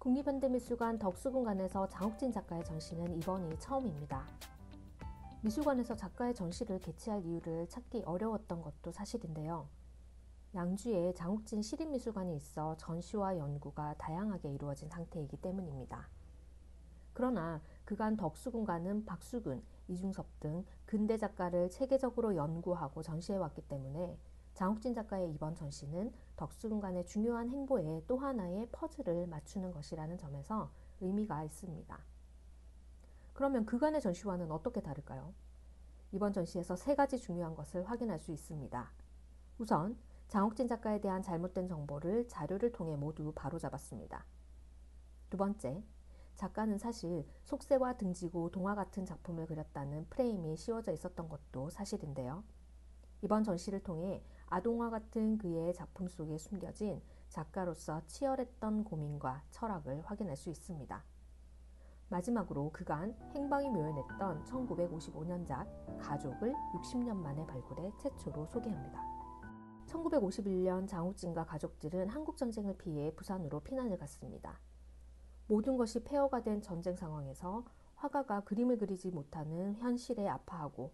국립현대미술관 덕수궁관에서 장욱진 작가의 전시는 이번이 처음입니다. 미술관에서 작가의 전시를 개최할 이유를 찾기 어려웠던 것도 사실인데요. 양주에 장욱진 시립미술관이 있어 전시와 연구가 다양하게 이루어진 상태이기 때문입니다. 그러나 그간 덕수궁관은 박수근, 이중섭 등 근대 작가를 체계적으로 연구하고 전시해왔기 때문에 장욱진 작가의 이번 전시는 덕수궁관의 중요한 행보에 또 하나의 퍼즐을 맞추는 것이라는 점에서 의미가 있습니다. 그러면 그간의 전시와는 어떻게 다를까요? 이번 전시에서 세 가지 중요한 것을 확인할 수 있습니다. 우선 장욱진 작가에 대한 잘못된 정보를 자료를 통해 모두 바로잡았습니다. 두 번째, 작가는 사실 속세와 등지고 동화 같은 작품을 그렸다는 프레임이 씌워져 있었던 것도 사실인데요. 이번 전시를 통해 아동화 같은 그의 작품 속에 숨겨진 작가로서 치열했던 고민과 철학을 확인할 수 있습니다. 마지막으로 그간 행방이 묘연했던 1955년작 가족을 60년 만에 발굴해 최초로 소개합니다. 1951년 장욱진과 가족들은 한국전쟁을 피해 부산으로 피난을 갔습니다. 모든 것이 폐허가 된 전쟁 상황에서 화가가 그림을 그리지 못하는 현실에 아파하고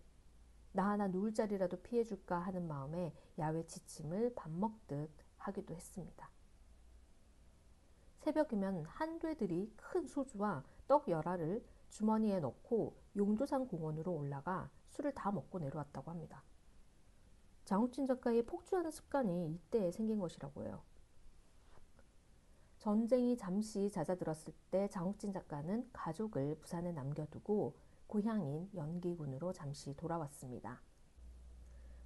나 하나 누울 자리라도 피해줄까 하는 마음에 야외 지침을 밥 먹듯 하기도 했습니다. 새벽이면 한돼들이 큰 소주와 떡 열알을 주머니에 넣고 용도산 공원으로 올라가 술을 다 먹고 내려왔다고 합니다. 장욱진 작가의 폭주하는 습관이 이때 생긴 것이라고 해요. 전쟁이 잠시 잦아들었을 때 장욱진 작가는 가족을 부산에 남겨두고 고향인 연기군으로 잠시 돌아왔습니다.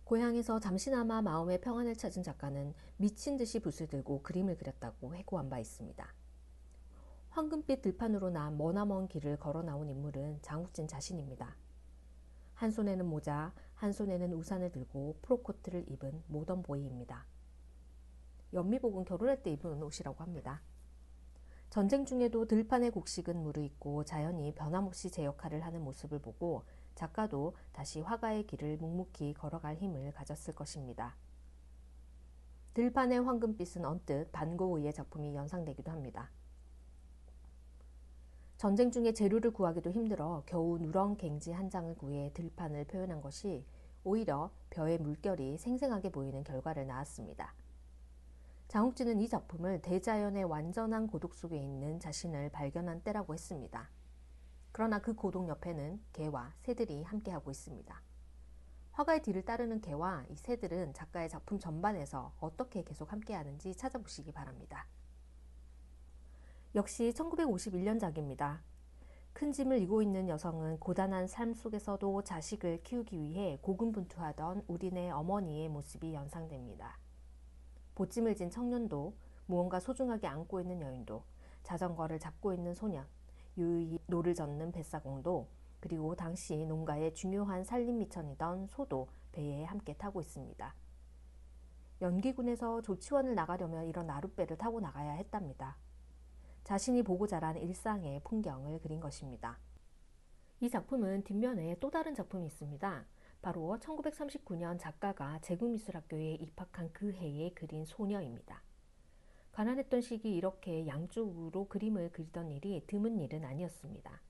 고향에서 잠시나마 마음의 평안을 찾은 작가는 미친 듯이 붓을 들고 그림을 그렸다고 해고한 바 있습니다. 황금빛 들판으로 난 머나먼 길을 걸어 나온 인물은 장욱진 자신입니다. 한 손에는 모자, 한 손에는 우산을 들고 프로코트를 입은 모던 보이입니다. 연미복은 결혼할 때 입은 옷이라고 합니다. 전쟁 중에도 들판의 곡식은 무르익고 자연이 변함없이 제 역할을 하는 모습을 보고 작가도 다시 화가의 길을 묵묵히 걸어갈 힘을 가졌을 것입니다. 들판의 황금빛은 언뜻 반고흐의 작품이 연상되기도 합니다. 전쟁 중에 재료를 구하기도 힘들어 겨우 누런 갱지 한 장을 구해 들판을 표현한 것이 오히려 벼의 물결이 생생하게 보이는 결과를 낳았습니다. 장욱진은 이 작품을 대자연의 완전한 고독 속에 있는 자신을 발견한 때라고 했습니다. 그러나 그 고독 옆에는 개와 새들이 함께하고 있습니다. 화가의 뒤를 따르는 개와 이 새들은 작가의 작품 전반에서 어떻게 계속 함께하는지 찾아보시기 바랍니다. 역시 1951년작입니다. 큰 짐을 이고 있는 여성은 고단한 삶 속에서도 자식을 키우기 위해 고군분투하던 우리네 어머니의 모습이 연상됩니다. 보찜을 진 청년도, 무언가 소중하게 안고 있는 여인도, 자전거를 잡고 있는 소년, 유유히 노를 젓는 뱃사공도, 그리고 당시 농가의 중요한 살림 미천이던 소도 배에 함께 타고 있습니다. 연기군에서 조치원을 나가려면 이런 나룻배를 타고 나가야 했답니다. 자신이 보고 자란 일상의 풍경을 그린 것입니다. 이 작품은 뒷면에 또 다른 작품이 있습니다. 바로 1939년 작가가 제국미술학교에 입학한 그 해에 그린 소녀입니다. 가난했던 시기 이렇게 양쪽으로 그림을 그리던 일이 드문 일은 아니었습니다.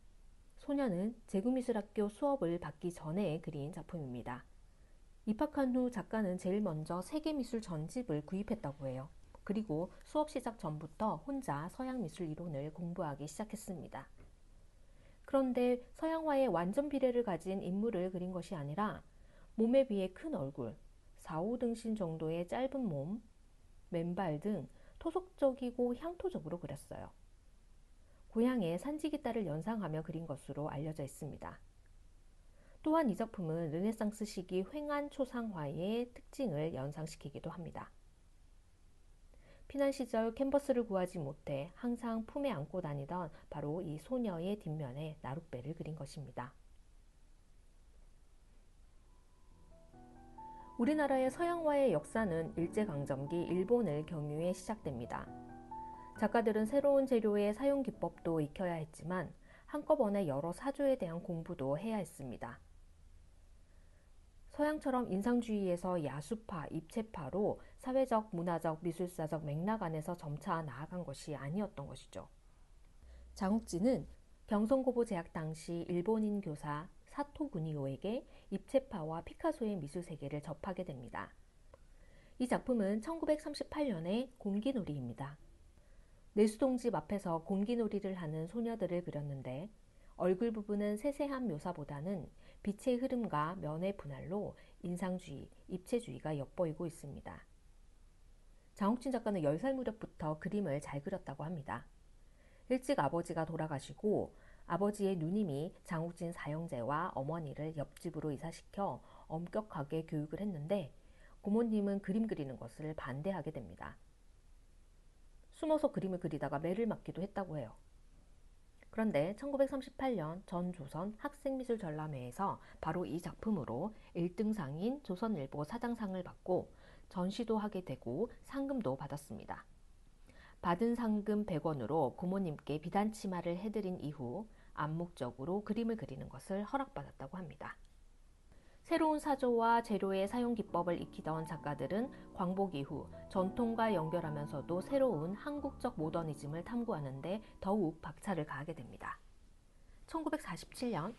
소녀는 제국미술학교 수업을 받기 전에 그린 작품입니다. 입학한 후 작가는 제일 먼저 세계미술 전집을 구입했다고 해요. 그리고 수업 시작 전부터 혼자 서양미술 이론을 공부하기 시작했습니다. 그런데 서양화의 완전 비례를 가진 인물을 그린 것이 아니라 몸에 비해 큰 얼굴, 4, 5등신 정도의 짧은 몸, 맨발 등 토속적이고 향토적으로 그렸어요. 고향의 산지기 딸을 연상하며 그린 것으로 알려져 있습니다. 또한 이 작품은 르네상스 시기 횡한 초상화의 특징을 연상시키기도 합니다. 피난 시절 캔버스를 구하지 못해 항상 품에 안고 다니던 바로 이 소녀의 뒷면에 나룻배를 그린 것입니다. 우리나라의 서양화의 역사는 일제강점기 일본을 경유해 시작됩니다. 작가들은 새로운 재료의 사용 기법도 익혀야 했지만 한꺼번에 여러 사조에 대한 공부도 해야 했습니다. 서양처럼 인상주의에서 야수파, 입체파로 사회적, 문화적, 미술사적 맥락 안에서 점차 나아간 것이 아니었던 것이죠. 장욱진은 경성고보 재학 당시 일본인 교사 사토 구니오에게 입체파와 피카소의 미술 세계를 접하게 됩니다. 이 작품은 1938년의 곰기놀이입니다. 내수동집 앞에서 곰기놀이를 하는 소녀들을 그렸는데 얼굴 부분은 세세한 묘사보다는 빛의 흐름과 면의 분할로 인상주의, 입체주의가 엿보이고 있습니다. 장욱진 작가는 10살 무렵부터 그림을 잘 그렸다고 합니다. 일찍 아버지가 돌아가시고 아버지의 누님이 장욱진 사형제와 어머니를 옆집으로 이사시켜 엄격하게 교육을 했는데 고모님은 그림 그리는 것을 반대하게 됩니다. 숨어서 그림을 그리다가 매를 맞기도 했다고 해요. 그런데 1938년 전조선 학생미술전람회에서 바로 이 작품으로 1등상인 조선일보 사장상을 받고 전시도 하게 되고 상금도 받았습니다. 받은 상금 100원으로 고모님께 비단치마를 해드린 이후 암묵적으로 그림을 그리는 것을 허락받았다고 합니다. 새로운 사조와 재료의 사용 기법을 익히던 작가들은 광복 이후 전통과 연결하면서도 새로운 한국적 모더니즘을 탐구하는데 더욱 박차를 가하게 됩니다. 1947년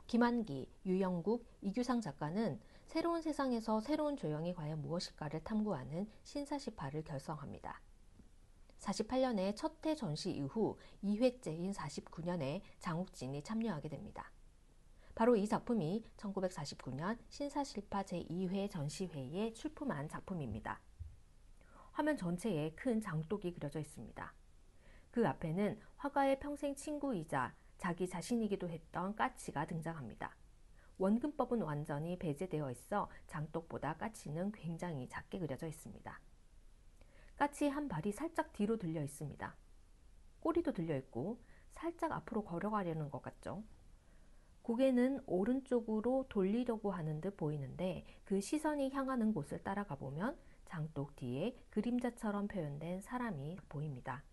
김한기, 유영국, 이규상 작가는 새로운 세상에서 새로운 조형이 과연 무엇일까를 탐구하는 신사시파를 결성합니다. 48년에 첫 해 전시 이후 2회째인 49년에 장욱진이 참여하게 됩니다. 바로 이 작품이 1949년 신사시파 제2회 전시회에 출품한 작품입니다. 화면 전체에 큰 장독이 그려져 있습니다. 그 앞에는 화가의 평생 친구이자 자기 자신이기도 했던 까치가 등장합니다. 원근법은 완전히 배제되어 있어 장독보다 까치는 굉장히 작게 그려져 있습니다. 까치 한 발이 살짝 뒤로 들려 있습니다. 꼬리도 들려 있고 살짝 앞으로 걸어가려는 것 같죠? 고개는 오른쪽으로 돌리려고 하는 듯 보이는데 그 시선이 향하는 곳을 따라가 보면 장독 뒤에 그림자처럼 표현된 사람이 보입니다.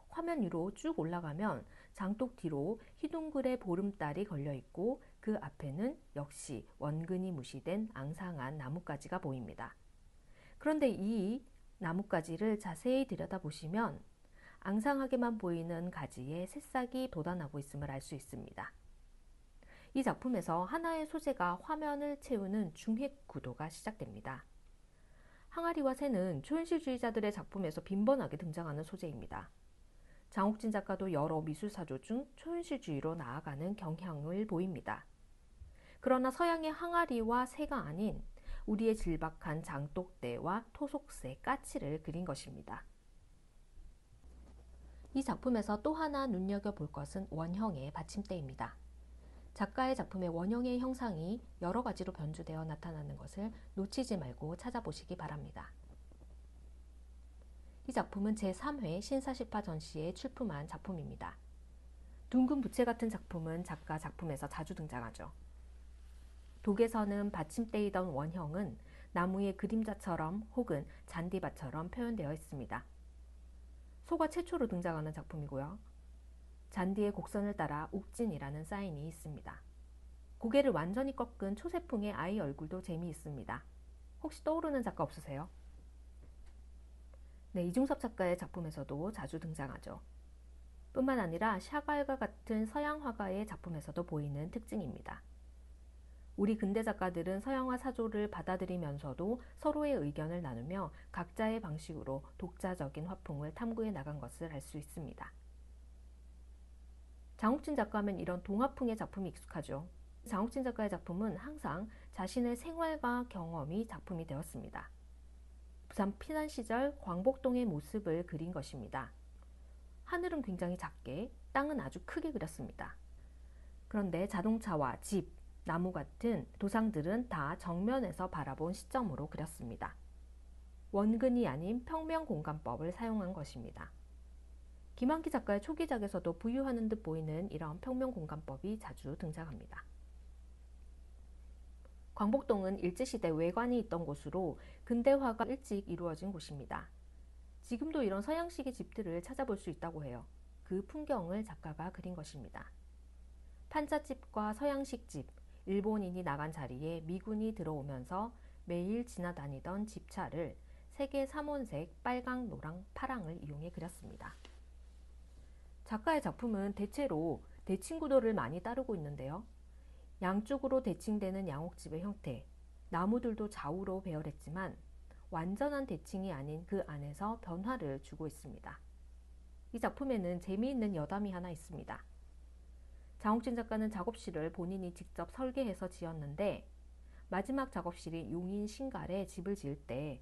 화면 위로 쭉 올라가면 장독 뒤로 희둥글의 보름달이 걸려 있고 그 앞에는 역시 원근이 무시된 앙상한 나뭇가지가 보입니다. 그런데 이 나뭇가지를 자세히 들여다보시면 앙상하게만 보이는 가지에 새싹이 돋아나고 있음을 알 수 있습니다. 이 작품에서 하나의 소재가 화면을 채우는 중획 구도가 시작됩니다. 항아리와 새는 초현실주의자들의 작품에서 빈번하게 등장하는 소재입니다. 장욱진 작가도 여러 미술사조 중 초현실주의로 나아가는 경향을 보입니다. 그러나 서양의 항아리와 새가 아닌 우리의 질박한 장독대와 토속새, 까치를 그린 것입니다. 이 작품에서 또 하나 눈여겨볼 것은 원형의 받침대입니다. 작가의 작품의 원형의 형상이 여러 가지로 변주되어 나타나는 것을 놓치지 말고 찾아보시기 바랍니다. 이 작품은 제3회 신사시파 전시에 출품한 작품입니다. 둥근 부채 같은 작품은 작가 작품에서 자주 등장하죠. 독에서는 받침대이던 원형은 나무의 그림자처럼 혹은 잔디밭처럼 표현되어 있습니다. 소가 최초로 등장하는 작품이고요. 잔디의 곡선을 따라 욱진이라는 사인이 있습니다. 고개를 완전히 꺾은 초세풍의 아이 얼굴도 재미있습니다. 혹시 떠오르는 작가 없으세요? 네, 이중섭 작가의 작품에서도 자주 등장하죠. 뿐만 아니라 샤갈과 같은 서양 화가의 작품에서도 보이는 특징입니다. 우리 근대 작가들은 서양화 사조를 받아들이면서도 서로의 의견을 나누며 각자의 방식으로 독자적인 화풍을 탐구해 나간 것을 알 수 있습니다. 장욱진 작가하면 이런 동화풍의 작품이 익숙하죠. 장욱진 작가의 작품은 항상 자신의 생활과 경험이 작품이 되었습니다. 부산 피난 시절 광복동의 모습을 그린 것입니다. 하늘은 굉장히 작게, 땅은 아주 크게 그렸습니다. 그런데 자동차와 집, 나무 같은 도상들은 다 정면에서 바라본 시점으로 그렸습니다. 원근이 아닌 평면공간법을 사용한 것입니다. 김한기 작가의 초기작에서도 부유하는 듯 보이는 이런 평면공간법이 자주 등장합니다. 광복동은 일제시대 외관이 있던 곳으로 근대화가 일찍 이루어진 곳입니다. 지금도 이런 서양식의 집들을 찾아볼 수 있다고 해요. 그 풍경을 작가가 그린 것입니다. 판잣집과 서양식 집, 일본인이 나간 자리에 미군이 들어오면서 매일 지나다니던 집차를 색의 3원색 빨강, 노랑, 파랑을 이용해 그렸습니다. 작가의 작품은 대체로 대칭 구도를 많이 따르고 있는데요. 양쪽으로 대칭되는 양옥집의 형태, 나무들도 좌우로 배열했지만 완전한 대칭이 아닌 그 안에서 변화를 주고 있습니다. 이 작품에는 재미있는 여담이 하나 있습니다. 장욱진 작가는 작업실을 본인이 직접 설계해서 지었는데 마지막 작업실인 용인 신갈에 집을 지을 때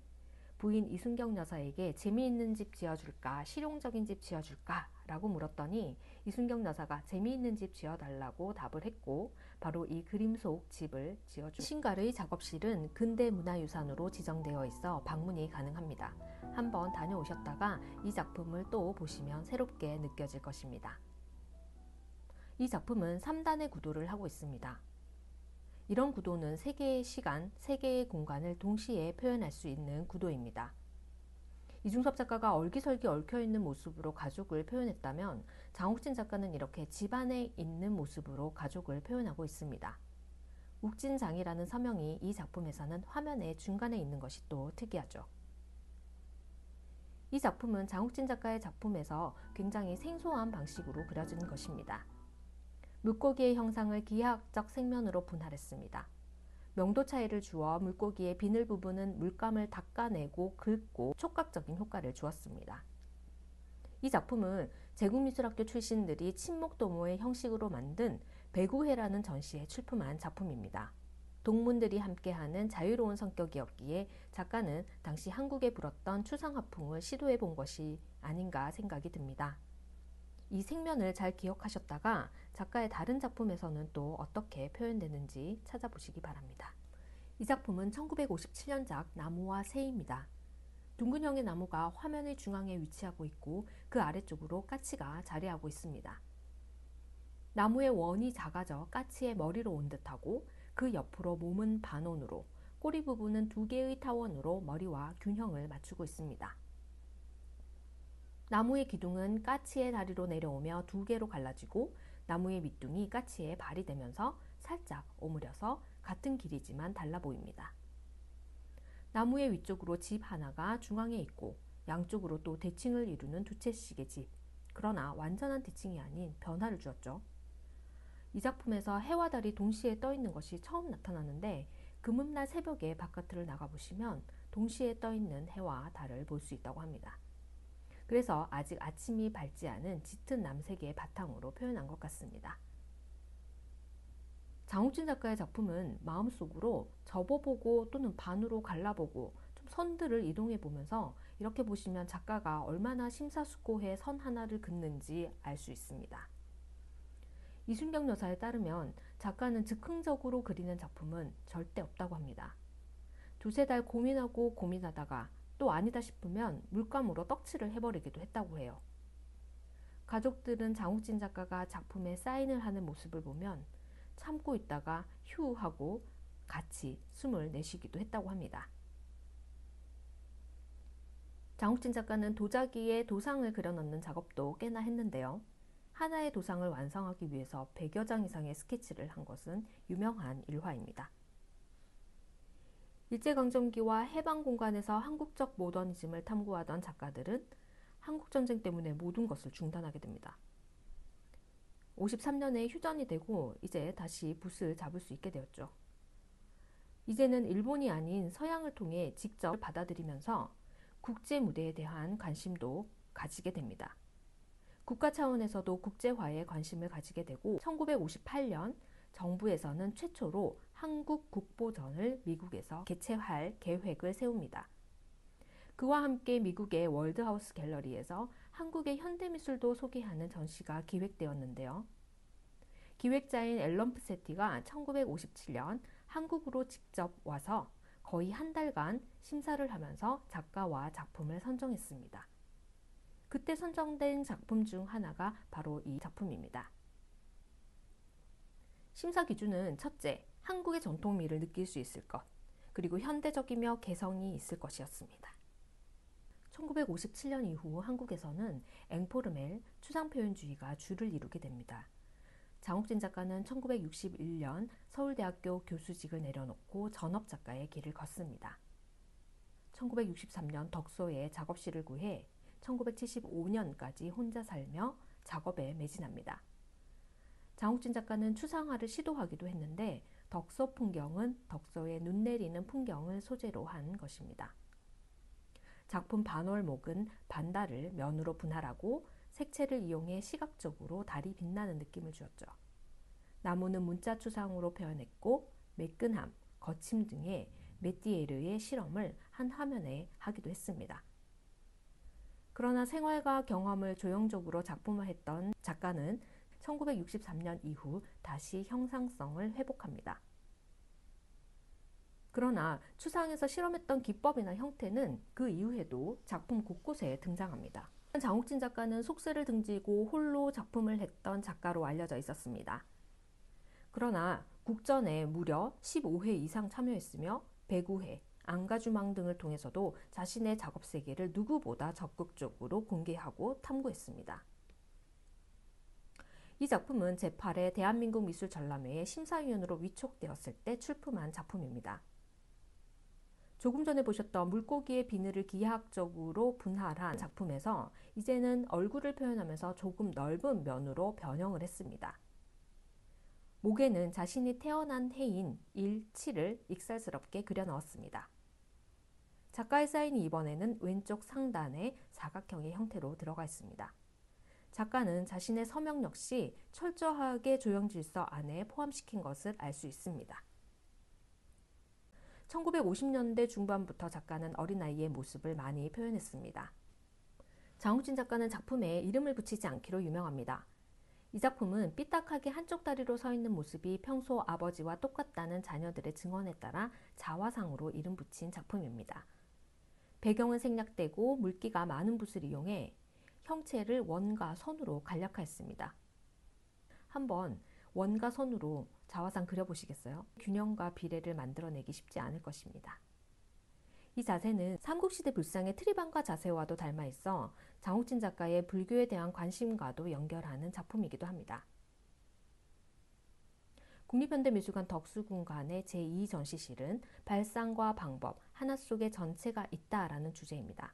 부인 이순경 여사에게 재미있는 집 지어줄까 실용적인 집 지어줄까 라고 물었더니 이순경 여사가 재미있는 집 지어달라고 답을 했고 바로 이 그림 속 집을 지어줍니다. 신갈의 작업실은 근대문화유산으로 지정되어 있어 방문이 가능합니다. 한번 다녀오셨다가 이 작품을 또 보시면 새롭게 느껴질 것입니다. 이 작품은 3단의 구도를 하고 있습니다. 이런 구도는 3개의 시간, 3개의 공간을 동시에 표현할 수 있는 구도입니다. 이중섭 작가가 얼기설기 얽혀있는 모습으로 가족을 표현했다면 장욱진 작가는 이렇게 집안에 있는 모습으로 가족을 표현하고 있습니다. 욱진장이라는 서명이 이 작품에서는 화면의 중간에 있는 것이 또 특이하죠. 이 작품은 장욱진 작가의 작품에서 굉장히 생소한 방식으로 그려진 것입니다. 물고기의 형상을 기하학적 색면으로 분할했습니다. 명도 차이를 주어 물고기의 비늘 부분은 물감을 닦아내고 긁고 촉각적인 효과를 주었습니다. 이 작품은 제국미술학교 출신들이 친목도모의 형식으로 만든 배구회라는 전시에 출품한 작품입니다. 동문들이 함께하는 자유로운 성격이었기에 작가는 당시 한국에 불었던 추상화풍을 시도해 본 것이 아닌가 생각이 듭니다. 이 색면을 잘 기억하셨다가 작가의 다른 작품에서는 또 어떻게 표현되는지 찾아보시기 바랍니다. 이 작품은 1957년작 나무와 새입니다. 둥근형의 나무가 화면의 중앙에 위치하고 있고 그 아래쪽으로 까치가 자리하고 있습니다. 나무의 원이 작아져 까치의 머리로 온 듯하고 그 옆으로 몸은 반원으로 꼬리 부분은 2개의 타원으로 머리와 균형을 맞추고 있습니다. 나무의 기둥은 까치의 다리로 내려오며 2개로 갈라지고 나무의 밑둥이 까치의 발이 되면서 살짝 오므려서 같은 길이지만 달라 보입니다. 나무의 위쪽으로 집 하나가 중앙에 있고 양쪽으로 또 대칭을 이루는 2채씩의 집. 그러나 완전한 대칭이 아닌 변화를 주었죠. 이 작품에서 해와 달이 동시에 떠 있는 것이 처음 나타나는데 금음날 새벽에 바깥을 나가보시면 동시에 떠 있는 해와 달을 볼 수 있다고 합니다. 그래서 아직 아침이 밝지 않은 짙은 남색의 바탕으로 표현한 것 같습니다. 장욱진 작가의 작품은 마음속으로 접어보고 또는 반으로 갈라보고 좀 선들을 이동해 보면서 이렇게 보시면 작가가 얼마나 심사숙고해 선 하나를 긋는지 알 수 있습니다. 이순경 여사에 따르면 작가는 즉흥적으로 그리는 작품은 절대 없다고 합니다. 2-3달 고민하고 고민하다가 또 아니다 싶으면 물감으로 떡칠을 해버리기도 했다고 해요. 가족들은 장욱진 작가가 작품에 사인을 하는 모습을 보면 참고 있다가 휴 하고 같이 숨을 내쉬기도 했다고 합니다. 장욱진 작가는 도자기에 도상을 그려넣는 작업도 꽤나 했는데요. 하나의 도상을 완성하기 위해서 100여 장 이상의 스케치를 한 것은 유명한 일화입니다. 일제강점기와 해방공간에서 한국적 모더니즘을 탐구하던 작가들은 한국전쟁 때문에 모든 것을 중단하게 됩니다. 53년에 휴전이 되고 이제 다시 붓을 잡을 수 있게 되었죠. 이제는 일본이 아닌 서양을 통해 직접 받아들이면서 국제 무대에 대한 관심도 가지게 됩니다. 국가 차원에서도 국제화에 관심을 가지게 되고 1958년 정부에서는 최초로 한국 국보전을 미국에서 개최할 계획을 세웁니다. 그와 함께 미국의 월드하우스 갤러리에서 한국의 현대미술도 소개하는 전시가 기획되었는데요. 기획자인 앨런 푸세티가 1957년 한국으로 직접 와서 거의 한 달간 심사를 하면서 작가와 작품을 선정했습니다. 그때 선정된 작품 중 하나가 바로 이 작품입니다. 심사 기준은 첫째, 한국의 전통미를 느낄 수 있을 것, 그리고 현대적이며 개성이 있을 것이었습니다. 1957년 이후 한국에서는 앵포르멜, 추상표현주의가 주를 이루게 됩니다. 장욱진 작가는 1961년 서울대학교 교수직을 내려놓고 전업작가의 길을 걷습니다. 1963년 덕소에 작업실을 구해 1975년까지 혼자 살며 작업에 매진합니다. 장욱진 작가는 추상화를 시도하기도 했는데 덕서 풍경은 덕서의 눈 내리는 풍경을 소재로 한 것입니다. 작품 반월목은 반달을 면으로 분할하고 색채를 이용해 시각적으로 달이 빛나는 느낌을 주었죠. 나무는 문자 추상으로 표현했고 매끈함, 거침 등의 메티에르의 실험을 한 화면에 하기도 했습니다. 그러나 생활과 경험을 조형적으로 작품화했던 작가는 1963년 이후 다시 형상성을 회복합니다. 그러나 추상에서 실험했던 기법이나 형태는 그 이후에도 작품 곳곳에 등장합니다. 장욱진 작가는 속세를 등지고 홀로 작품을 했던 작가로 알려져 있었습니다. 그러나 국전에 무려 15회 이상 참여했으며 배구회, 안가주망 등을 통해서도 자신의 작업 세계를 누구보다 적극적으로 공개하고 탐구했습니다. 이 작품은 제8회 대한민국 미술전람회의 심사위원으로 위촉되었을 때 출품한 작품입니다. 조금 전에 보셨던 물고기의 비늘을 기하학적으로 분할한 작품에서 이제는 얼굴을 표현하면서 조금 넓은 면으로 변형을 했습니다. 목에는 자신이 태어난 해인 17을 익살스럽게 그려 넣었습니다. 작가의 사인이 이번에는 왼쪽 상단에 사각형의 형태로 들어가 있습니다. 작가는 자신의 서명 역시 철저하게 조형질서 안에 포함시킨 것을 알 수 있습니다. 1950년대 중반부터 작가는 어린아이의 모습을 많이 표현했습니다. 장욱진 작가는 작품에 이름을 붙이지 않기로 유명합니다. 이 작품은 삐딱하게 한쪽 다리로 서 있는 모습이 평소 아버지와 똑같다는 자녀들의 증언에 따라 자화상으로 이름 붙인 작품입니다. 배경은 생략되고 물기가 많은 붓을 이용해 형체를 원과 선으로 간략화했습니다. 한번 원과 선으로 자화상 그려보시겠어요? 균형과 비례를 만들어내기 쉽지 않을 것입니다. 이 자세는 삼국시대 불상의 트리반과 자세와도 닮아 있어 장욱진 작가의 불교에 대한 관심과도 연결하는 작품이기도 합니다. 국립현대미술관 덕수궁관의 제2전시실은 발상과 방법, 하나 속에 전체가 있다라는 주제입니다.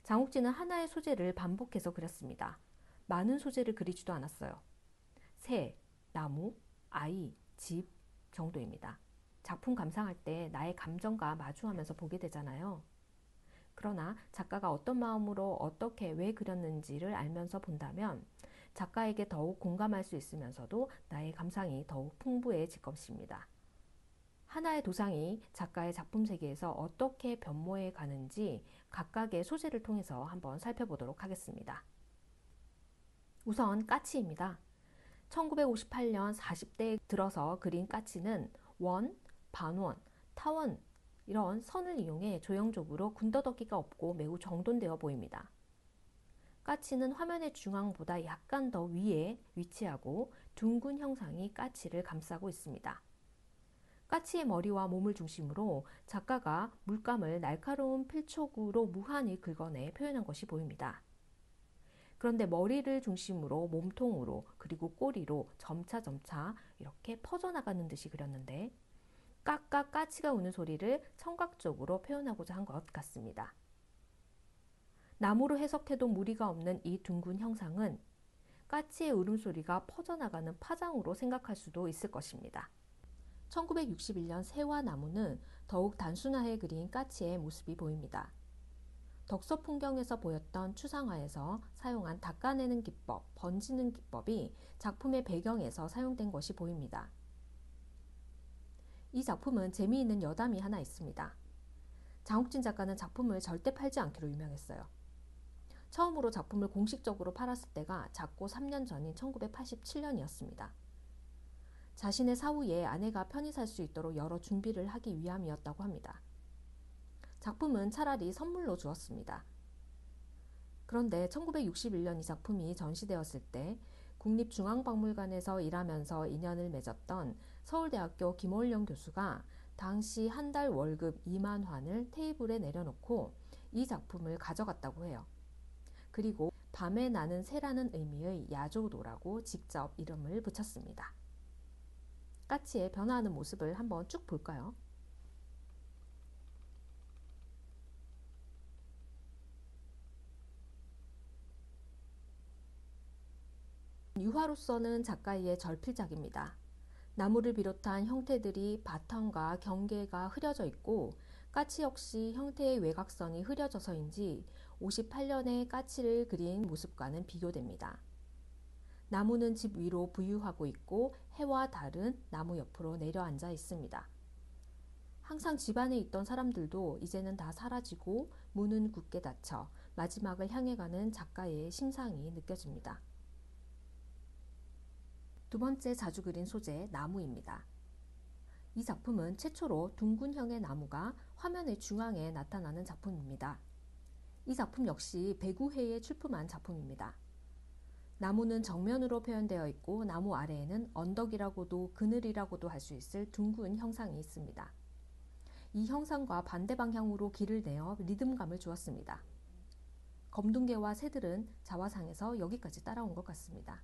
장욱진은 하나의 소재를 반복해서 그렸습니다. 많은 소재를 그리지도 않았어요. 새, 나무, 아이, 집 정도입니다. 작품 감상할 때 나의 감정과 마주하면서 보게 되잖아요. 그러나 작가가 어떤 마음으로 어떻게 왜 그렸는지를 알면서 본다면 작가에게 더욱 공감할 수 있으면서도 나의 감상이 더욱 풍부해질 것입니다. 하나의 도상이 작가의 작품 세계에서 어떻게 변모해 가는지 각각의 소재를 통해서 한번 살펴보도록 하겠습니다. 우선 까치입니다. 1958년 40대에 들어서 그린 까치는 원, 반원, 타원 이런 선을 이용해 조형적으로 군더더기가 없고 매우 정돈되어 보입니다. 까치는 화면의 중앙보다 약간 더 위에 위치하고 둥근 형상이 까치를 감싸고 있습니다. 까치의 머리와 몸을 중심으로 작가가 물감을 날카로운 필촉으로 무한히 긁어내 표현한 것이 보입니다. 그런데 머리를 중심으로 몸통으로 그리고 꼬리로 점차 이렇게 퍼져나가는 듯이 그렸는데 깍깍 까치가 우는 소리를 청각적으로 표현하고자 한 것 같습니다. 나무로 해석해도 무리가 없는 이 둥근 형상은 까치의 울음소리가 퍼져나가는 파장으로 생각할 수도 있을 것입니다. 1961년 새와 나무는 더욱 단순하게 그린 까치의 모습이 보입니다. 덕서 풍경에서 보였던 추상화에서 사용한 닦아내는 기법, 번지는 기법이 작품의 배경에서 사용된 것이 보입니다. 이 작품은 재미있는 여담이 하나 있습니다. 장욱진 작가는 작품을 절대 팔지 않기로 유명했어요. 처음으로 작품을 공식적으로 팔았을 때가 작고 3년 전인 1987년이었습니다. 자신의 사후에 아내가 편히 살 수 있도록 여러 준비를 하기 위함이었다고 합니다. 작품은 차라리 선물로 주었습니다. 그런데 1961년 이 작품이 전시되었을 때 국립중앙박물관에서 일하면서 인연을 맺었던 서울대학교 김원령 교수가 당시 한 달 월급 2만 환을 테이블에 내려놓고 이 작품을 가져갔다고 해요. 그리고 밤에 나는 새라는 의미의 야조도라고 직접 이름을 붙였습니다. 까치의 변화하는 모습을 한번 쭉 볼까요? 유화로서는 작가의 절필작입니다. 나무를 비롯한 형태들이 바탕과 경계가 흐려져 있고 까치 역시 형태의 외곽선이 흐려져서인지 58년의 까치를 그린 모습과는 비교됩니다. 나무는 집 위로 부유하고 있고 해와 달은 나무 옆으로 내려앉아 있습니다. 항상 집 안에 있던 사람들도 이제는 다 사라지고 문은 굳게 닫혀 마지막을 향해 가는 작가의 심상이 느껴집니다. 두 번째 자주 그린 소재, 나무입니다. 이 작품은 최초로 둥근형의 나무가 화면의 중앙에 나타나는 작품입니다. 이 작품 역시 배구회에 출품한 작품입니다. 나무는 정면으로 표현되어 있고 나무 아래에는 언덕이라고도 그늘이라고도 할 수 있을 둥근 형상이 있습니다. 이 형상과 반대 방향으로 길을 내어 리듬감을 주었습니다. 검둥개와 새들은 자화상에서 여기까지 따라온 것 같습니다.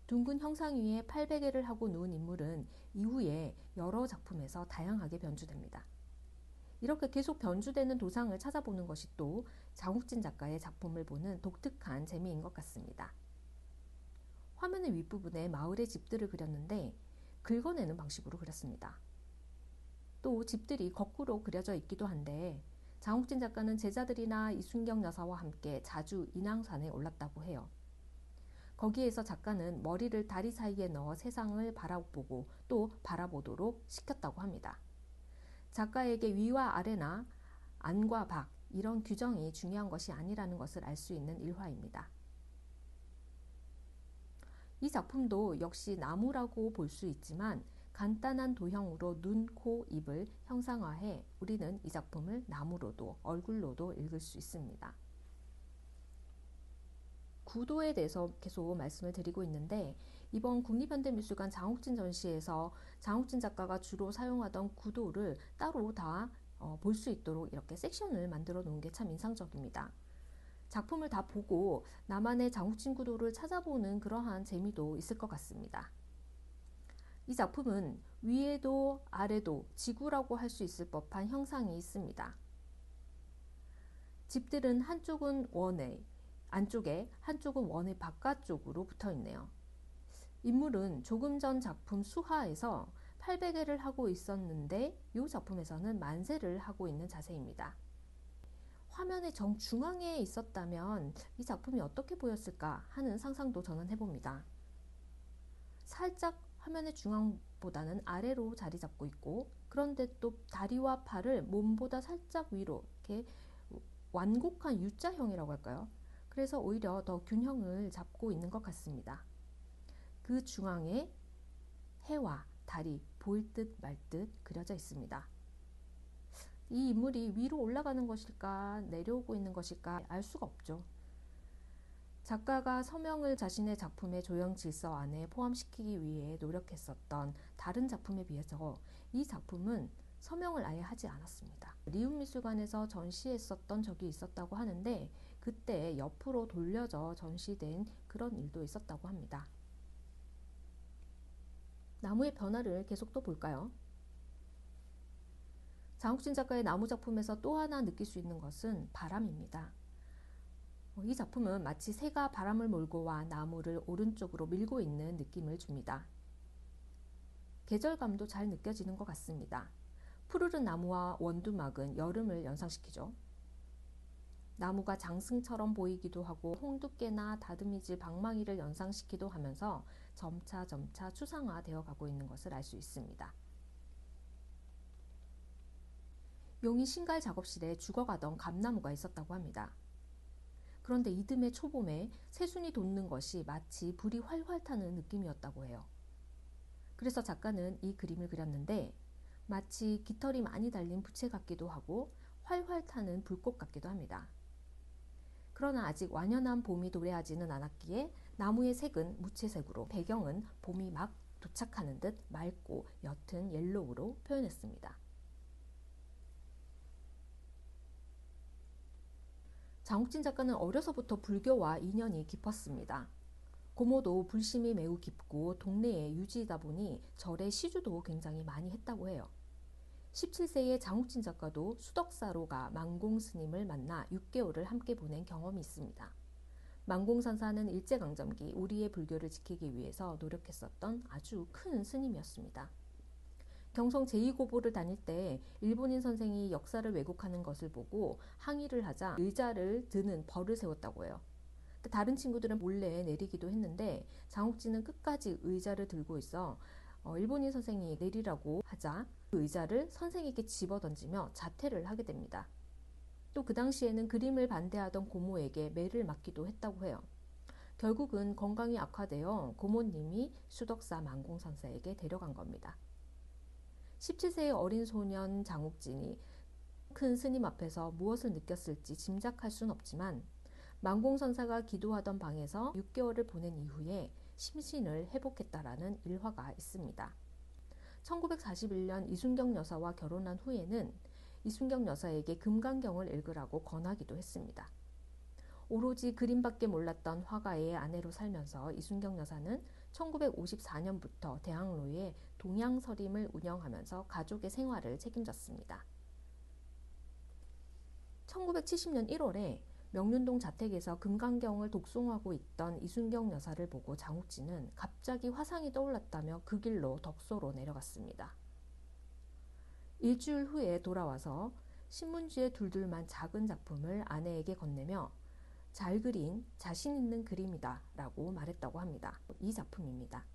둥근 형상 위에 팔베개를 하고 누운 인물은 이후에 여러 작품에서 다양하게 변주됩니다. 이렇게 계속 변주되는 도상을 찾아보는 것이 또 장욱진 작가의 작품을 보는 독특한 재미인 것 같습니다. 화면의 윗부분에 마을의 집들을 그렸는데 긁어내는 방식으로 그렸습니다. 또 집들이 거꾸로 그려져 있기도 한데 장욱진 작가는 제자들이나 이순경 여사와 함께 자주 인왕산에 올랐다고 해요. 거기에서 작가는 머리를 다리 사이에 넣어 세상을 바라보고 또 바라보도록 시켰다고 합니다. 작가에게 위와 아래나 안과 밖 이런 규정이 중요한 것이 아니라는 것을 알 수 있는 일화입니다. 이 작품도 역시 나무라고 볼 수 있지만 간단한 도형으로 눈, 코, 입을 형상화해 우리는 이 작품을 나무로도 얼굴로도 읽을 수 있습니다. 구도에 대해서 계속 말씀을 드리고 있는데 이번 국립현대미술관 장욱진 전시에서 장욱진 작가가 주로 사용하던 구도를 따로 다 볼 수 있도록 이렇게 섹션을 만들어 놓은 게 참 인상적입니다. 작품을 다 보고 나만의 장욱진 구도를 찾아보는 그러한 재미도 있을 것 같습니다. 이 작품은 위에도 아래도 지구라고 할 수 있을 법한 형상이 있습니다. 집들은 한쪽은 원에 안쪽에 한쪽은 원의 바깥쪽으로 붙어 있네요. 인물은 조금 전 작품 수하에서 팔베개를 하고 있었는데 이 작품에서는 만세를 하고 있는 자세입니다. 화면의 정중앙에 있었다면 이 작품이 어떻게 보였을까 하는 상상도 저는 해봅니다. 살짝 화면의 중앙보다는 아래로 자리 잡고 있고 그런데 또 다리와 팔을 몸보다 살짝 위로 이렇게 완곡한 U자형이라고 할까요? 그래서 오히려 더 균형을 잡고 있는 것 같습니다. 그 중앙에 해와 달이 보일 듯 말 듯 그려져 있습니다. 이 인물이 위로 올라가는 것일까 내려오고 있는 것일까 알 수가 없죠. 작가가 서명을 자신의 작품의 조형 질서 안에 포함시키기 위해 노력했었던 다른 작품에 비해서 이 작품은 서명을 아예 하지 않았습니다. 리움미술관에서 전시했었던 적이 있었다고 하는데 그때 옆으로 돌려져 전시된 그런 일도 있었다고 합니다. 나무의 변화를 계속 또 볼까요? 장욱진 작가의 나무 작품에서 또 하나 느낄 수 있는 것은 바람입니다. 이 작품은 마치 새가 바람을 몰고 와 나무를 오른쪽으로 밀고 있는 느낌을 줍니다. 계절감도 잘 느껴지는 것 같습니다. 푸르른 나무와 원두막은 여름을 연상시키죠. 나무가 장승처럼 보이기도 하고 홍두깨나 다듬이질 방망이를 연상시키기도 하면서 점차 추상화되어 가고 있는 것을 알 수 있습니다. 용인 신갈 작업실에 죽어가던 감나무가 있었다고 합니다. 그런데 이듬해 초봄에 새순이 돋는 것이 마치 불이 활활 타는 느낌이었다고 해요. 그래서 작가는 이 그림을 그렸는데 마치 깃털이 많이 달린 부채 같기도 하고 활활 타는 불꽃 같기도 합니다. 그러나 아직 완연한 봄이 도래하지는 않았기에 나무의 색은 무채색으로 배경은 봄이 막 도착하는 듯 맑고 옅은 옐로우로 표현했습니다. 장욱진 작가는 어려서부터 불교와 인연이 깊었습니다. 고모도 불심이 매우 깊고 동네에 유지이다 보니 절에 시주도 굉장히 많이 했다고 해요. 17세의 장욱진 작가도 수덕사로가 망공 스님을 만나 6개월을 함께 보낸 경험이 있습니다. 만공산사는 일제강점기 우리의 불교를 지키기 위해서 노력했었던 아주 큰 스님이었습니다. 경성 제2고보를 다닐 때 일본인 선생이 역사를 왜곡하는 것을 보고 항의를 하자 의자를 드는 벌을 세웠다고 해요. 다른 친구들은 몰래 내리기도 했는데 장욱진은 끝까지 의자를 들고 있어 일본인 선생이 내리라고 하자 그 의자를 선생에게 집어던지며 자퇴를 하게 됩니다. 또 그 당시에는 그림을 반대하던 고모에게 매를 맞기도 했다고 해요. 결국은 건강이 악화되어 고모님이 수덕사 만공산사에게 데려간 겁니다. 17세의 어린 소년 장욱진이 큰 스님 앞에서 무엇을 느꼈을지 짐작할 순 없지만 만공선사가 기도하던 방에서 6개월을 보낸 이후에 심신을 회복했다라는 일화가 있습니다. 1941년 이순경 여사와 결혼한 후에는 이순경 여사에게 금강경을 읽으라고 권하기도 했습니다. 오로지 그림밖에 몰랐던 화가의 아내로 살면서 이순경 여사는 1954년부터 대학로에 동양서림을 운영하면서 가족의 생활을 책임졌습니다. 1970년 1월에 명륜동 자택에서 금강경을 독송하고 있던 이순경 여사를 보고 장욱진은 갑자기 화상이 떠올랐다며 그 길로 덕소로 내려갔습니다. 일주일 후에 돌아와서 신문지에 둘둘만 작은 작품을 아내에게 건네며 잘 그린 자신 있는 그림이다 라고 말했다고 합니다. 이 작품입니다.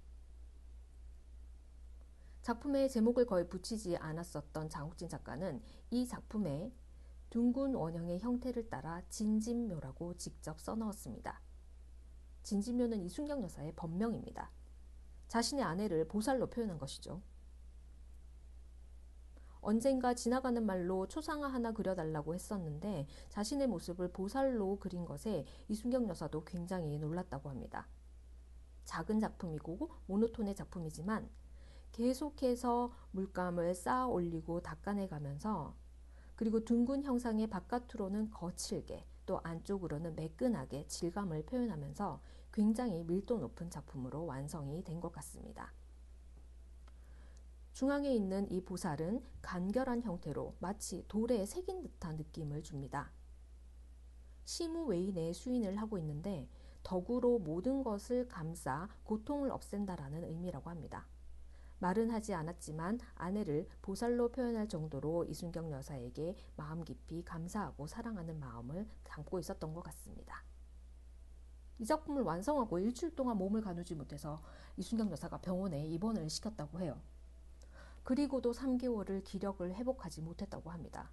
작품의 제목을 거의 붙이지 않았었던 장욱진 작가는 이 작품에 둥근 원형의 형태를 따라 진진묘라고 직접 써넣었습니다. 진진묘는 이순경 여사의 법명입니다. 자신의 아내를 보살로 표현한 것이죠. 언젠가 지나가는 말로 초상화 하나 그려달라고 했었는데 자신의 모습을 보살로 그린 것에 이순경 여사도 굉장히 놀랐다고 합니다. 작은 작품이고 모노톤의 작품이지만 계속해서 물감을 쌓아 올리고 닦아내가면서 그리고 둥근 형상의 바깥으로는 거칠게 또 안쪽으로는 매끈하게 질감을 표현하면서 굉장히 밀도 높은 작품으로 완성이 된 것 같습니다. 중앙에 있는 이 보살은 간결한 형태로 마치 돌에 새긴 듯한 느낌을 줍니다. 시무 외인의 수인을 하고 있는데 덕으로 모든 것을 감싸 고통을 없앤다라는 의미라고 합니다. 말은 하지 않았지만 아내를 보살로 표현할 정도로 이순경 여사에게 마음 깊이 감사하고 사랑하는 마음을 담고 있었던 것 같습니다. 이 작품을 완성하고 일주일 동안 몸을 가누지 못해서 이순경 여사가 병원에 입원을 시켰다고 해요. 그리고도 3개월을 기력을 회복하지 못했다고 합니다.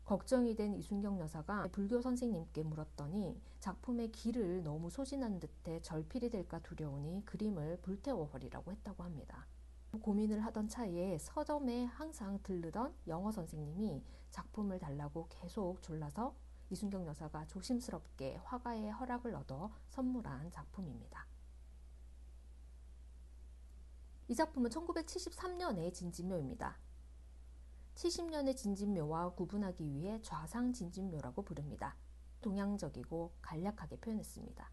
걱정이 된 이순경 여사가 불교 선생님께 물었더니 작품의 기를 너무 소진한 듯해 절필이 될까 두려우니 그림을 불태워버리라고 했다고 합니다. 고민을 하던 차에 서점에 항상 들르던 영어 선생님이 작품을 달라고 계속 졸라서 이순경 여사가 조심스럽게 화가의 허락을 얻어 선물한 작품입니다. 이 작품은 1973년의 진진묘입니다. 70년의 진진묘와 구분하기 위해 좌상 진진묘라고 부릅니다. 동양적이고 간략하게 표현했습니다.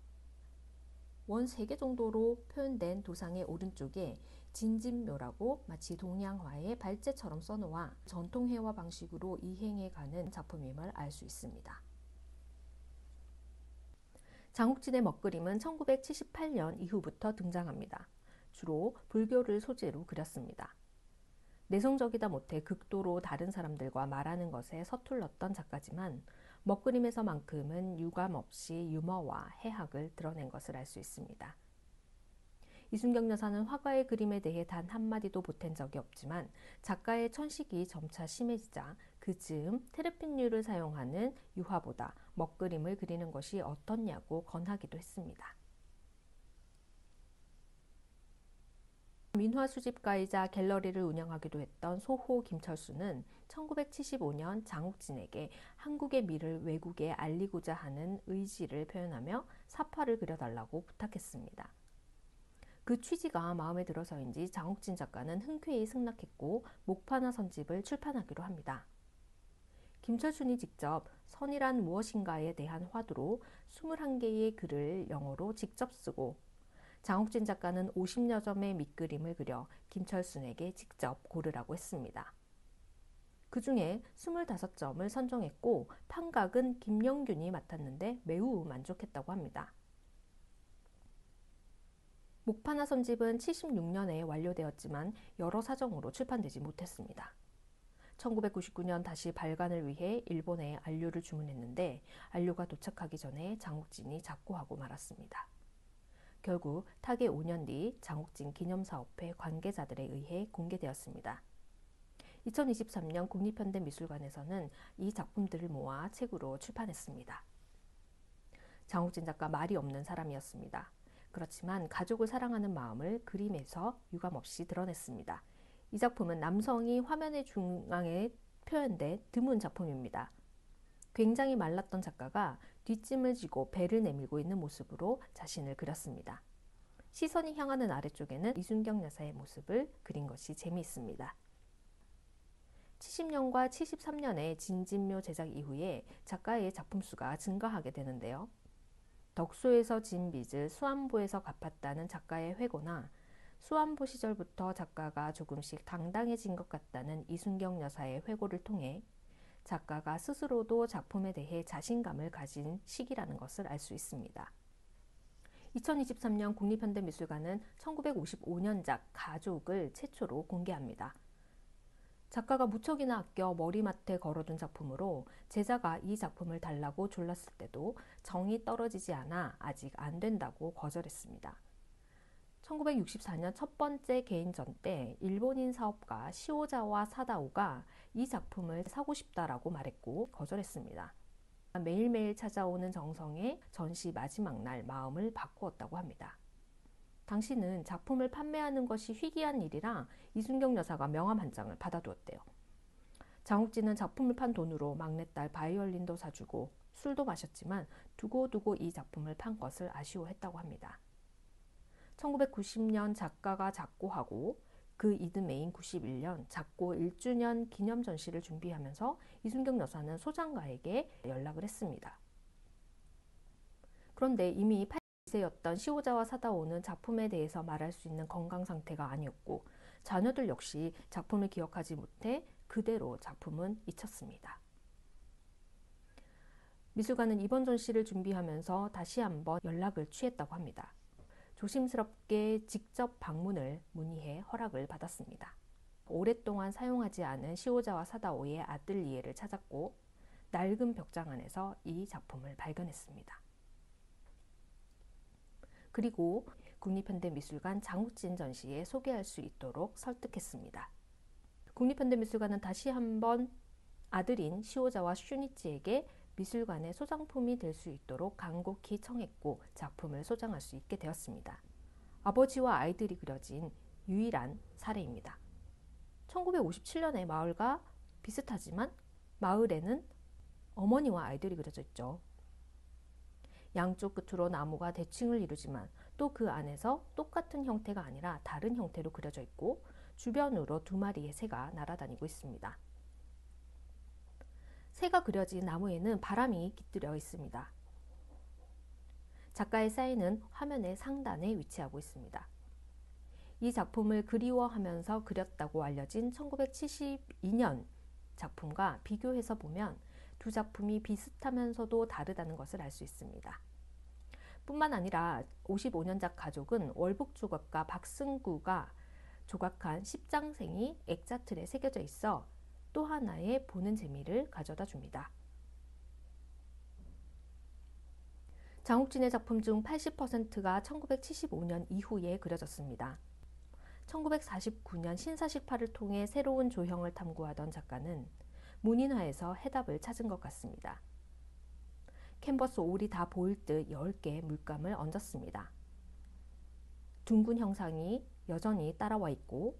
원 3개 정도로 표현된 도상의 오른쪽에 진진묘라고 마치 동양화의 발제처럼 써놓아 전통회화 방식으로 이행해가는 작품임을 알 수 있습니다. 장욱진의 먹그림은 1978년 이후부터 등장합니다. 주로 불교를 소재로 그렸습니다. 내성적이다 못해 극도로 다른 사람들과 말하는 것에 서툴렀던 작가지만 먹그림에서만큼은 유감 없이 유머와 해학을 드러낸 것을 알 수 있습니다. 이순경 여사는 화가의 그림에 대해 단 한마디도 보탠 적이 없지만 작가의 천식이 점차 심해지자 그 즈음 테르핀류를 사용하는 유화보다 먹그림을 그리는 것이 어떻냐고 권하기도 했습니다. 민화 수집가이자 갤러리를 운영하기도 했던 소호 김철수는 1975년 장욱진에게 한국의 미를 외국에 알리고자 하는 의지를 표현하며 사파를 그려달라고 부탁했습니다. 그 취지가 마음에 들어서인지 장욱진 작가는 흔쾌히 승낙했고 목파나 선집을 출판하기로 합니다. 김철순이 직접 선이란 무엇인가에 대한 화두로 21개의 글을 영어로 직접 쓰고 장욱진 작가는 50여 점의 밑그림을 그려 김철순에게 직접 고르라고 했습니다. 그 중에 25점을 선정했고 판각은 김영균이 맡았는데 매우 만족했다고 합니다. 목파나 선집은 76년에 완료되었지만 여러 사정으로 출판되지 못했습니다. 1999년 다시 발간을 위해 일본에 안료를 주문했는데 안료가 도착하기 전에 장욱진이 작고하고 말았습니다. 결국 타계 5년 뒤 장욱진 기념사업회 관계자들에 의해 공개되었습니다. 2023년 국립현대미술관에서는 이 작품들을 모아 책으로 출판했습니다. 장욱진 작가 말이 없는 사람이었습니다. 그렇지만 가족을 사랑하는 마음을 그림에서 유감없이 드러냈습니다. 이 작품은 남성이 화면의 중앙에 표현된 드문 작품입니다. 굉장히 말랐던 작가가 뒷짐을 지고 배를 내밀고 있는 모습으로 자신을 그렸습니다. 시선이 향하는 아래쪽에는 이순경 여사의 모습을 그린 것이 재미있습니다. 70년과 73년의 진진묘 제작 이후에 작가의 작품 수가 증가하게 되는데요. 덕소에서 진 빚을 수안보에서 갚았다는 작가의 회고나 수안보 시절부터 작가가 조금씩 당당해진 것 같다는 이순경 여사의 회고를 통해 작가가 스스로도 작품에 대해 자신감을 가진 시기라는 것을 알 수 있습니다. 2023년 국립현대미술관은 1955년작 가족을 최초로 공개합니다. 작가가 무척이나 아껴 머리맡에 걸어둔 작품으로 제자가 이 작품을 달라고 졸랐을 때도 정이 떨어지지 않아 아직 안 된다고 거절했습니다. 1964년 첫 번째 개인전 때 일본인 사업가 시오자와 사다오가 이 작품을 사고 싶다라고 말했고 거절했습니다. 매일매일 찾아오는 정성에 전시 마지막 날 마음을 바꾸었다고 합니다. 당시는 작품을 판매하는 것이 희귀한 일이라 이순경 여사가 명함 한 장을 받아두었대요. 장욱진은 작품을 판 돈으로 막내딸 바이올린도 사주고 술도 마셨지만 두고두고 이 작품을 판 것을 아쉬워했다고 합니다. 1990년 작가가 작고하고 그 이듬해인 91년 작고 1주년 기념 전시를 준비하면서 이순경 여사는 소장가에게 연락을 했습니다. 그런데 이미 82세였던 시오자와 사다오는 작품에 대해서 말할 수 있는 건강 상태가 아니었고 자녀들 역시 작품을 기억하지 못해 그대로 작품은 잊혔습니다. 미술관은 이번 전시를 준비하면서 다시 한번 연락을 취했다고 합니다. 조심스럽게 직접 방문을 문의해 허락을 받았습니다. 오랫동안 사용하지 않은 시오자와 사다오의 아뜰리에를 찾았고 낡은 벽장 안에서 이 작품을 발견했습니다. 그리고 국립현대미술관 장욱진 전시에 소개할 수 있도록 설득했습니다. 국립현대미술관은 다시 한번 아들인 시오자와 슈니치에게 미술관의 소장품이 될 수 있도록 간곡히 청했고 작품을 소장할 수 있게 되었습니다. 아버지와 아이들이 그려진 유일한 사례입니다. 1957년의 마을과 비슷하지만 마을에는 어머니와 아이들이 그려져 있죠. 양쪽 끝으로 나무가 대칭을 이루지만 또 그 안에서 똑같은 형태가 아니라 다른 형태로 그려져 있고 주변으로 2마리의 새가 날아다니고 있습니다. 새가 그려진 나무에는 바람이 깃들여 있습니다. 작가의 사인은 화면의 상단에 위치하고 있습니다. 이 작품을 그리워하면서 그렸다고 알려진 1972년 작품과 비교해서 보면 두 작품이 비슷하면서도 다르다는 것을 알 수 있습니다. 뿐만 아니라 55년작 가족은 월북 조각가 박승구가 조각한 십장생이 액자틀에 새겨져 있어 또 하나의 보는 재미를 가져다 줍니다. 장욱진의 작품 중 80%가 1975년 이후에 그려졌습니다. 1949년 신사식파를 통해 새로운 조형을 탐구하던 작가는 문인화에서 해답을 찾은 것 같습니다. 캔버스 올이 다 보일 듯 10개의 물감을 얹었습니다. 둥근 형상이 여전히 따라와 있고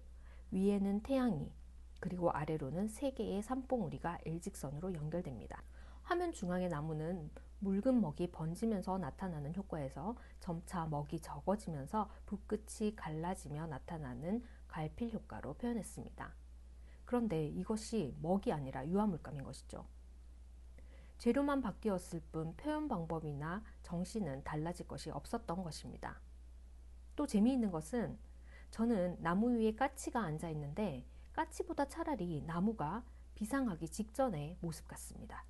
위에는 태양이 그리고 아래로는 3개의 산봉우리가 일직선으로 연결됩니다. 화면 중앙의 나무는 묽은 먹이 번지면서 나타나는 효과에서 점차 먹이 적어지면서 붓끝이 갈라지며 나타나는 갈필 효과로 표현했습니다. 그런데 이것이 먹이 아니라 유화물감인 것이죠. 재료만 바뀌었을 뿐 표현 방법이나 정신은 달라질 것이 없었던 것입니다. 또 재미있는 것은 저는 나무 위에 까치가 앉아 있는데 까치보다 차라리 나무가 비상하기 직전의 모습 같습니다.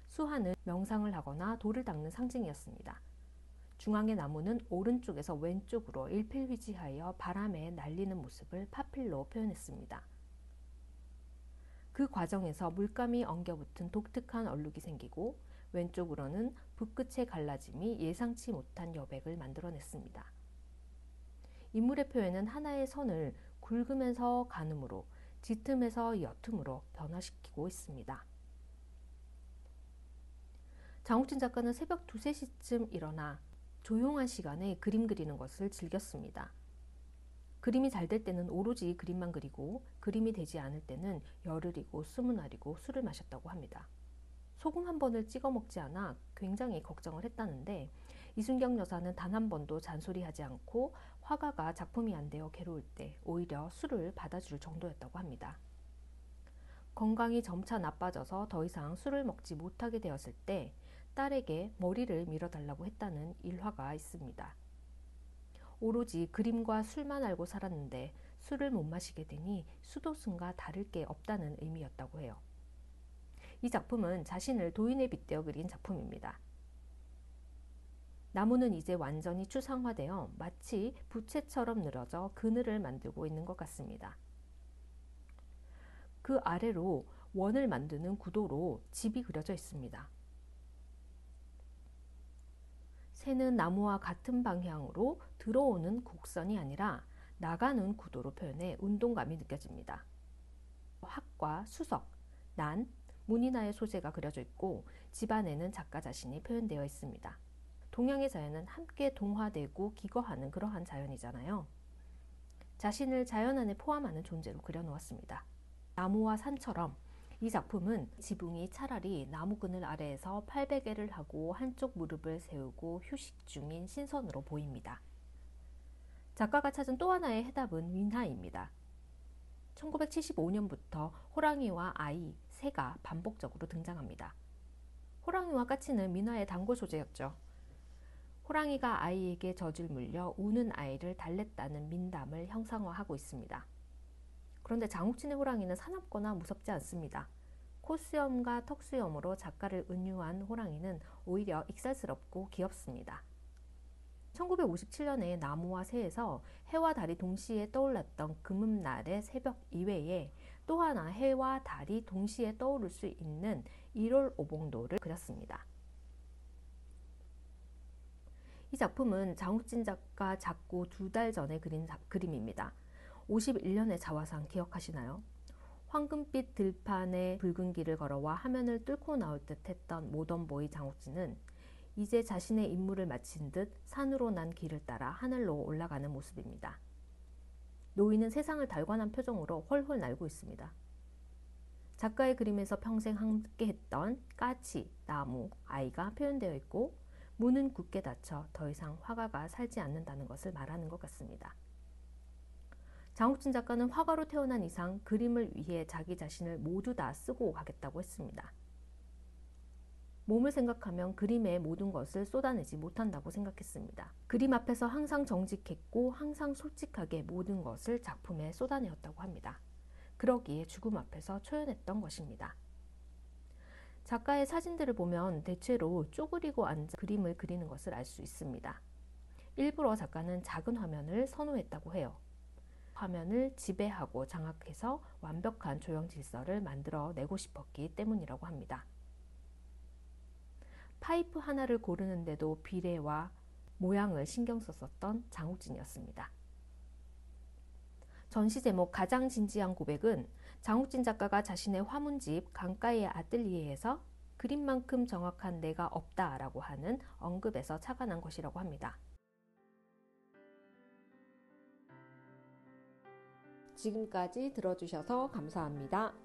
수화는 명상을 하거나 돌을 닦는 상징이었습니다. 중앙의 나무는 오른쪽에서 왼쪽으로 일필휘지하여 바람에 날리는 모습을 파필로 표현했습니다. 그 과정에서 물감이 엉겨붙은 독특한 얼룩이 생기고 왼쪽으로는 붓끝의 갈라짐이 예상치 못한 여백을 만들어냈습니다. 인물의 표현은 하나의 선을 굵으면서 가늠으로, 짙음에서 옅음으로 변화시키고 있습니다. 장욱진 작가는 새벽 2, 3시쯤 일어나 조용한 시간에 그림 그리는 것을 즐겼습니다. 그림이 잘 될 때는 오로지 그림만 그리고 그림이 되지 않을 때는 열흘이고 20알이고 술을 마셨다고 합니다. 소금 한 번을 찍어 먹지 않아 굉장히 걱정을 했다는데 이순경 여사는 단 한 번도 잔소리하지 않고 화가가 작품이 안 되어 괴로울 때 오히려 술을 받아줄 정도였다고 합니다. 건강이 점차 나빠져서 더 이상 술을 먹지 못하게 되었을 때 딸에게 머리를 밀어달라고 했다는 일화가 있습니다. 오로지 그림과 술만 알고 살았는데 술을 못 마시게 되니 수도승과 다를 게 없다는 의미였다고 해요. 이 작품은 자신을 도인에 빗대어 그린 작품입니다. 나무는 이제 완전히 추상화되어 마치 부채처럼 늘어져 그늘을 만들고 있는 것 같습니다. 그 아래로 원을 만드는 구도로 집이 그려져 있습니다. 새는 나무와 같은 방향으로 들어오는 곡선이 아니라 나가는 구도로 표현해 운동감이 느껴집니다. 학과, 수석, 난, 문이나의 소재가 그려져 있고 집 안에는 작가 자신이 표현되어 있습니다. 동양의 자연은 함께 동화되고 기거하는 그러한 자연이잖아요. 자신을 자연 안에 포함하는 존재로 그려놓았습니다. 나무와 산처럼 이 작품은 지붕이 차라리 나무 그늘 아래에서 팔베개를 하고 한쪽 무릎을 세우고 휴식 중인 신선으로 보입니다. 작가가 찾은 또 하나의 해답은 민하입니다. 1975년부터 호랑이와 아이, 새가 반복적으로 등장합니다. 호랑이와 까치는 민화의 단골 소재였죠. 호랑이가 아이에게 젖을 물려 우는 아이를 달랬다는 민담을 형상화하고 있습니다. 그런데 장욱진의 호랑이는 사납거나 무섭지 않습니다. 콧수염과 턱수염으로 작가를 은유한 호랑이는 오히려 익살스럽고 귀엽습니다. 1957년에 나무와 새에서 해와 달이 동시에 떠올랐던 금음날의 새벽 이외에 또 하나 해와 달이 동시에 떠오를 수 있는 1월 오봉도를 그렸습니다. 이 작품은 장욱진 작가 작고 2달 전에 그린 그림입니다. 51년의 자화상 기억하시나요? 황금빛 들판의 붉은 길을 걸어와 화면을 뚫고 나올 듯 했던 모던보이 장욱진은 이제 자신의 임무를 마친 듯 산으로 난 길을 따라 하늘로 올라가는 모습입니다. 노인은 세상을 달관한 표정으로 헐헐 날고 있습니다. 작가의 그림에서 평생 함께했던 까치, 나무, 아이가 표현되어 있고 문은 굳게 닫혀 더 이상 화가가 살지 않는다는 것을 말하는 것 같습니다. 장욱진 작가는 화가로 태어난 이상 그림을 위해 자기 자신을 모두 다 쓰고 가겠다고 했습니다. 몸을 생각하면 그림의 모든 것을 쏟아내지 못한다고 생각했습니다. 그림 앞에서 항상 정직했고 항상 솔직하게 모든 것을 작품에 쏟아내었다고 합니다. 그러기에 죽음 앞에서 초연했던 것입니다. 작가의 사진들을 보면 대체로 쪼그리고 앉아 그림을 그리는 것을 알 수 있습니다. 일부러 작가는 작은 화면을 선호했다고 해요. 화면을 지배하고 장악해서 완벽한 조형 질서를 만들어내고 싶었기 때문이라고 합니다. 파이프 하나를 고르는데도 비례와 모양을 신경 썼었던 장욱진이었습니다. 전시 제목 가장 진지한 고백은 장욱진 작가가 자신의 화문집 강가의 아뜰리에에서 그림만큼 정확한 내가 없다라고 하는 언급에서 착안한 것이라고 합니다. 지금까지 들어주셔서 감사합니다.